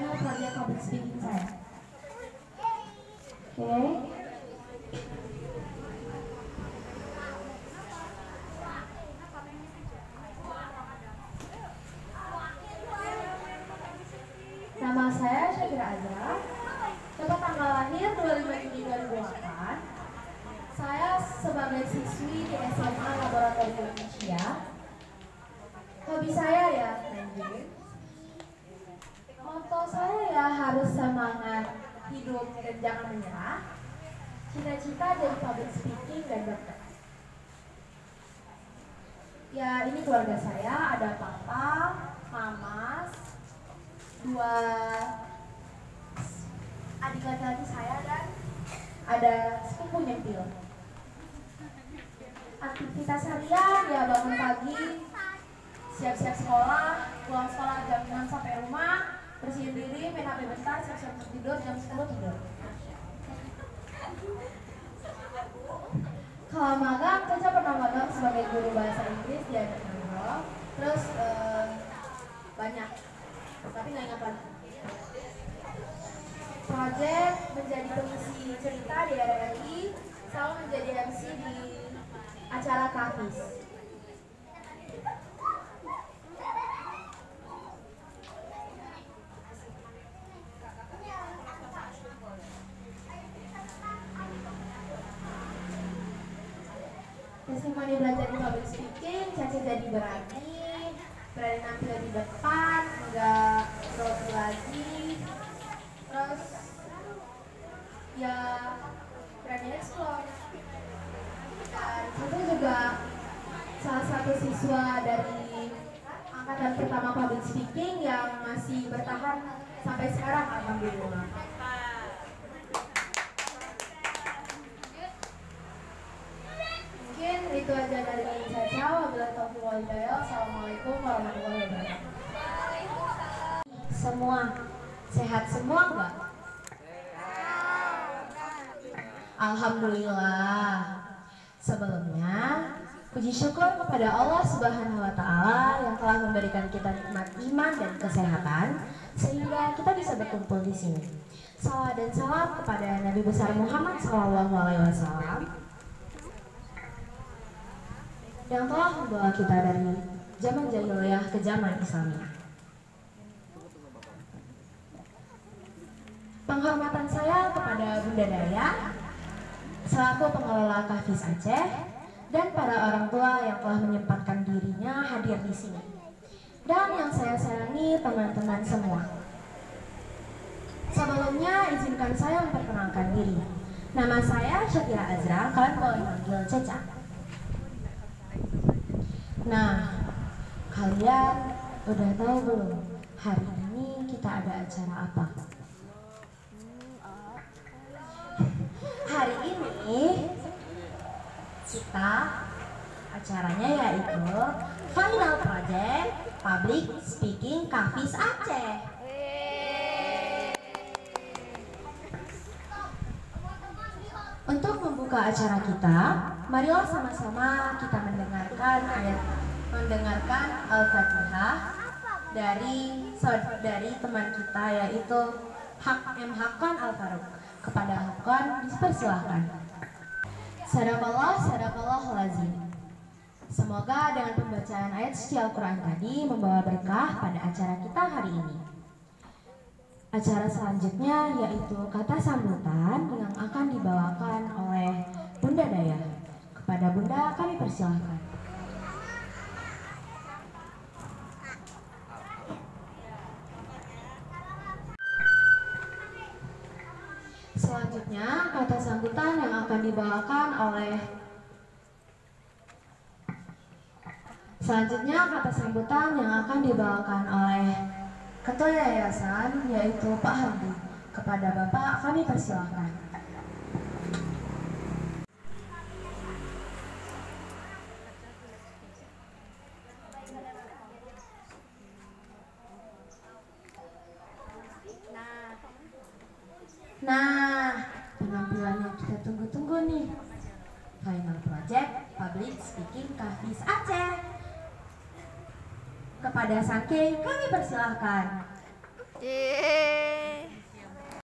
final project public speaking saya. Oke. Nama saya Syakira Azra. Untuk tanggal lahir 25 Juni 2008. Saya sebagai siswi di SMA Laboratorium Indonesia. Hobi saya ya main game. Moto saya ya harus semangat hidup dan jangan menyerah. Cita-cita jadi public speaking dan dokter. Ya ini keluarga saya, ada papa, mama, 2 adik laki-laki saya dan ada sepupu nyempil. Aktivitas harian ya bangun pagi, siap-siap sekolah, pulang sekolah jam 6 sampai rumah, bersihin diri, main HP bentar, siap-siap untuk tidur, jam 10 tidur. Kalau magang, Caca pernah magang sebagai guru bahasa Inggris di Anak. Terus banyak, tapi nggak ingat lagi. Project menjadi pengisi cerita di RRI, selalu menjadi MC di acara Kafis. Testimoni belajar di public speaking, Caca jadi berani nampil di depan, nggak grogi lagi, terus ya berani explore. Dan Caca juga salah satu siswa dari angkatan pertama public speaking yang masih bertahan sampai sekarang, alhamdulillah. Mungkin itu aja dari Caca. Wabillahi taufiq wal hidayah. Assalamualaikum warahmatullahi wabarakatuh. Semua sehat semua enggak? Alhamdulillah. Sebelumnya puji syukur kepada Allah Subhanahu wa taala yang telah memberikan kita nikmat iman dan kesehatan sehingga kita bisa berkumpul di sini. Salawat dan salam kepada Nabi besar Muhammad SAW yang telah membawa kita dari zaman jahiliyah ke zaman Islamiyah. Penghormatan saya kepada Bunda Daya selaku pengelola Kafis Aceh dan para orang tua yang telah menyempatkan dirinya hadir di sini. Dan yang saya sayangi teman-teman semua. Sebelumnya izinkan saya memperkenalkan diri. Nama saya Syakira Azra, kalian boleh manggil Caca. Nah, kalian udah tahu belum hari ini kita ada acara apa? Hari ini kita acaranya yaitu Final Project Public Speaking Kafis Aceh. Untuk membuka acara kita, marilah sama-sama kita mendengarkan Al-Fatihah dari teman kita yaitu Hakon Al-Faruq. Kepada Hakon dipersilahkan. Sadaqallahul azim. Semoga dengan pembacaan ayat suci Al-Quran tadi membawa berkah pada acara kita hari ini. Acara selanjutnya yaitu kata sambutan yang akan dibawakan oleh Bunda Daya. Kepada Bunda kami persilahkan. Selanjutnya kata sambutan yang akan dibawakan oleh Ketua Yayasan yaitu Pak Hamdi. Kepada Bapak kami persilahkan. Nah, penampilan yang kita tunggu-tunggu nih. Final Project Public Speaking Kafis Aceh. Kepada Sangke kami persilahkan. Cie.